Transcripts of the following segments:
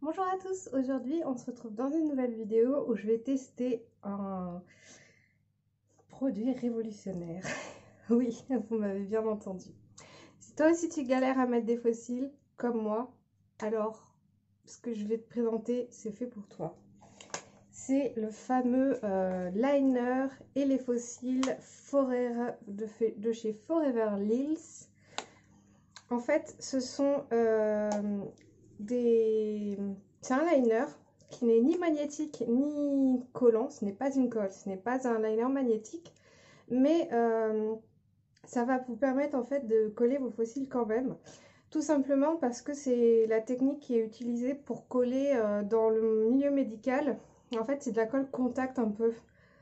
Bonjour à tous, aujourd'hui on se retrouve dans une nouvelle vidéo où je vais tester un produit révolutionnaire. Oui, vous m'avez bien entendu. Si toi aussi tu galères à mettre des fossiles comme moi, alors ce que je vais te présenter c'est fait pour toi. C'est le fameux liner et les fossiles de chez Forever Lilz. En fait, ce sont c'est un liner qui n'est ni magnétique ni collant. Ce n'est pas une colle, ce n'est pas un liner magnétique, mais ça va vous permettre en fait de coller vos fossiles quand même. Tout simplement parce que c'est la technique qui est utilisée pour coller dans le milieu médical. En fait, c'est de la colle contact un peu.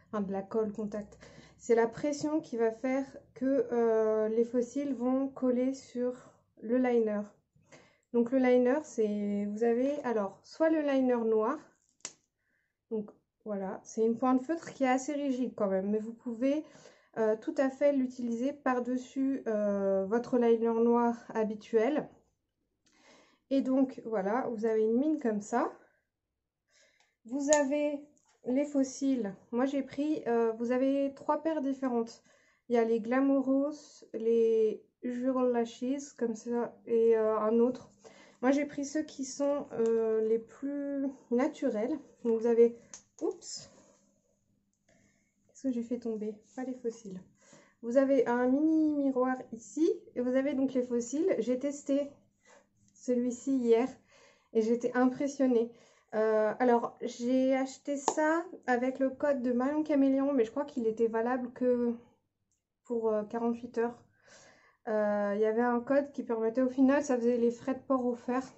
Enfin, de la colle contact. C'est la pression qui va faire que les fossiles vont coller sur le liner. Donc le liner, c'est, vous avez alors soit le liner noir, donc voilà, c'est une pointe feutre qui est assez rigide quand même, mais vous pouvez tout à fait l'utiliser par-dessus votre liner noir habituel. Et donc voilà, vous avez une mine comme ça. Vous avez les fossiles. Moi j'ai pris, vous avez 3 paires différentes. Il y a les Glamorous, les Usual Lashes, comme ça, et un autre. Moi j'ai pris ceux qui sont les plus naturels. Donc vous avez, oups, qu'est-ce que j'ai fait tomber? Pas les fossiles. Vous avez un mini miroir ici, et vous avez donc les fossiles. J'ai testé celui-ci hier, et j'étais impressionnée. Alors, j'ai acheté ça avec le code de Marion Caméléon, mais je crois qu'il était valable que pour 48 heures. Il y avait un code qui permettait au final, ça faisait les frais de port offerts.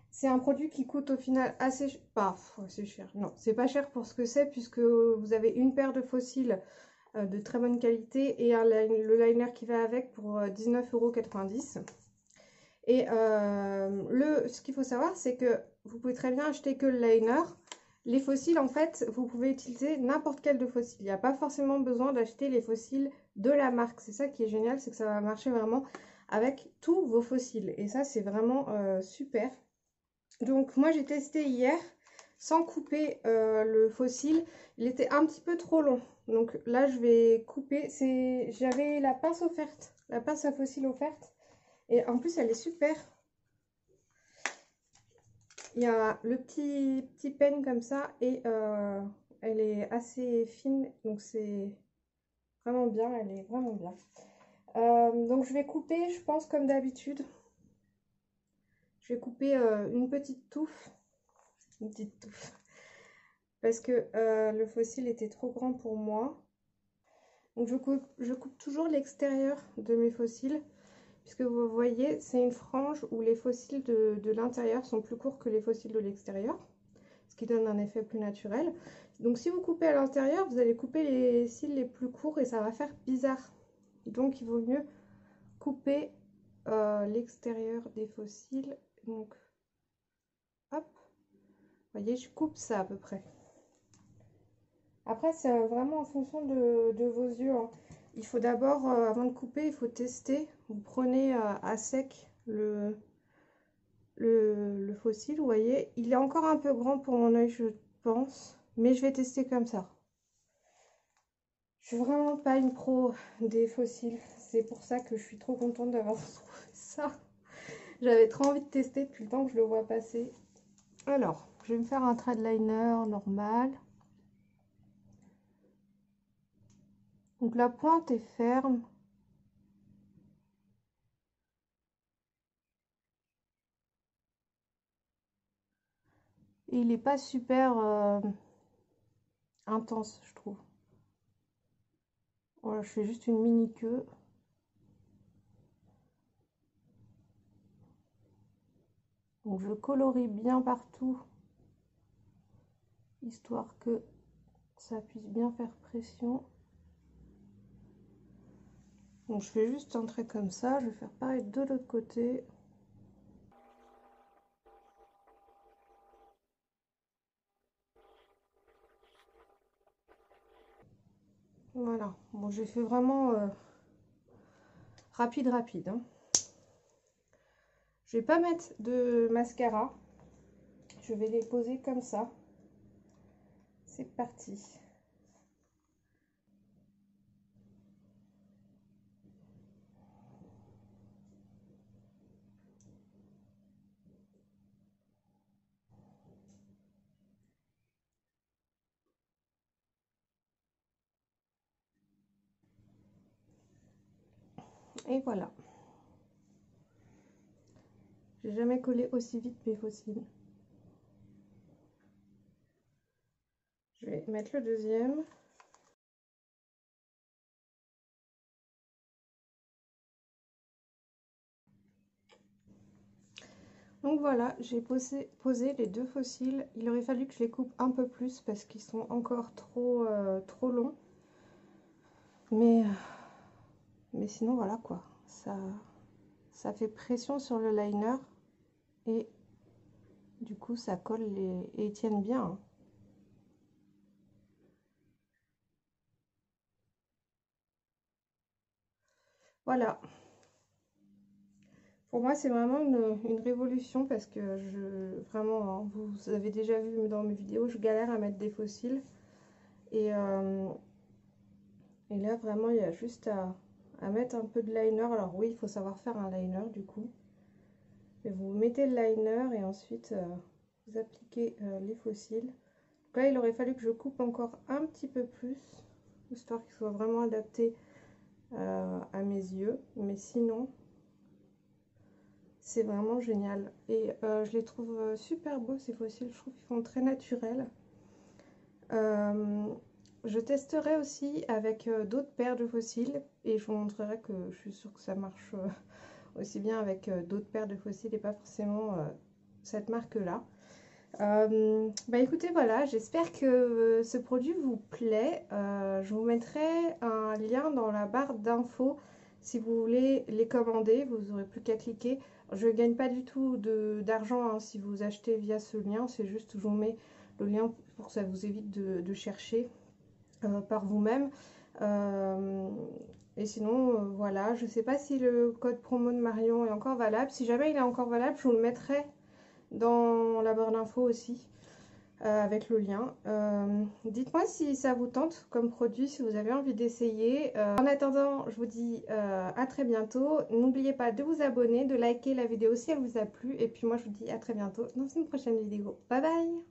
C'est un produit qui coûte au final assez, assez cher. Non, c'est pas cher pour ce que c'est, puisque vous avez une paire de fossiles de très bonne qualité et le liner qui va avec pour 19,90 €. Et ce qu'il faut savoir, c'est que vous pouvez très bien acheter que le liner. Les fossiles, en fait, vous pouvez utiliser n'importe quel de fossiles. Il n'y a pas forcément besoin d'acheter les fossiles de la marque. C'est ça qui est génial, c'est que ça va marcher vraiment avec tous vos fossiles. Et ça, c'est vraiment super. Donc, moi, j'ai testé hier sans couper le fossile. Il était un petit peu trop long. Donc là, je vais couper. J'avais la pince offerte, la pince à fossiles offerte. Et en plus, elle est super. Il y a le petit peigne comme ça et elle est assez fine. Donc c'est vraiment bien, elle est vraiment bien. Donc je vais couper, je pense comme d'habitude. Je vais couper une petite touffe. Une petite touffe. Parce que le fossile était trop grand pour moi. Donc je coupe toujours l'extérieur de mes fossiles. Puisque vous voyez, c'est une frange où les fossiles de l'intérieur sont plus courts que les fossiles de l'extérieur, ce qui donne un effet plus naturel. Donc si vous coupez à l'intérieur, vous allez couper les cils les plus courts et ça va faire bizarre. Donc il vaut mieux couper l'extérieur des fossiles. Donc hop, vous voyez, je coupe ça à peu près. Après, c'est vraiment en fonction de vos yeux, hein. Il faut d'abord, avant de couper, il faut tester. Vous prenez à sec le fossile, vous voyez. Il est encore un peu grand pour mon œil, je pense. Mais je vais tester comme ça. Je suis vraiment pas une pro des fossiles. C'est pour ça que je suis trop contente d'avoir trouvé ça. J'avais trop envie de tester depuis le temps que je le vois passer. Alors, je vais me faire un thread liner normal. Donc la pointe est ferme. Et il n'est pas super intense, je trouve. Voilà, je fais juste une mini queue. Donc je colorie bien partout, histoire que ça puisse bien faire pression. Donc je fais juste un trait comme ça, je vais faire pareil de l'autre côté. Voilà, bon j'ai fait vraiment rapide, hein. Je vais pas mettre de mascara. Je vais les poser comme ça. C'est parti. Et voilà. J'ai jamais collé aussi vite mes faux cils. Je vais mettre le deuxième. Donc voilà, j'ai posé les deux faux cils. Il aurait fallu que je les coupe un peu plus parce qu'ils sont encore trop longs. Mais sinon voilà quoi, ça fait pression sur le liner et du coup ça colle et ils tiennent bien, hein. Voilà, pour moi c'est vraiment une révolution parce que vraiment, hein, vous avez déjà vu dans mes vidéos, je galère à mettre des faux cils et là vraiment il y a juste à mettre un peu de liner. Alors oui, il faut savoir faire un liner du coup. Et vous mettez le liner et ensuite vous appliquez les faux cils. Donc là, il aurait fallu que je coupe encore un petit peu plus, histoire qu'il soit vraiment adapté à mes yeux. Mais sinon, c'est vraiment génial. Et je les trouve super beaux ces faux cils. Je trouve qu'ils font très naturels. Je testerai aussi avec d'autres paires de faux cils et je vous montrerai que je suis sûre que ça marche aussi bien avec d'autres paires de faux cils et pas forcément cette marque-là. Bah écoutez, voilà, j'espère que ce produit vous plaît. Je vous mettrai un lien dans la barre d'infos si vous voulez les commander. Vous n'aurez plus qu'à cliquer. Je ne gagne pas du tout d'argent hein, si vous achetez via ce lien. C'est juste, je vous mets le lien pour que ça vous évite de chercher par vous-même. Et sinon, voilà, je ne sais pas si le code promo de Marion est encore valable. Si jamais il est encore valable, je vous le mettrai dans la barre d'infos aussi avec le lien. Dites-moi si ça vous tente comme produit, si vous avez envie d'essayer. En attendant, je vous dis à très bientôt. N'oubliez pas de vous abonner, de liker la vidéo si elle vous a plu. Et puis moi, je vous dis à très bientôt dans une prochaine vidéo. Bye bye!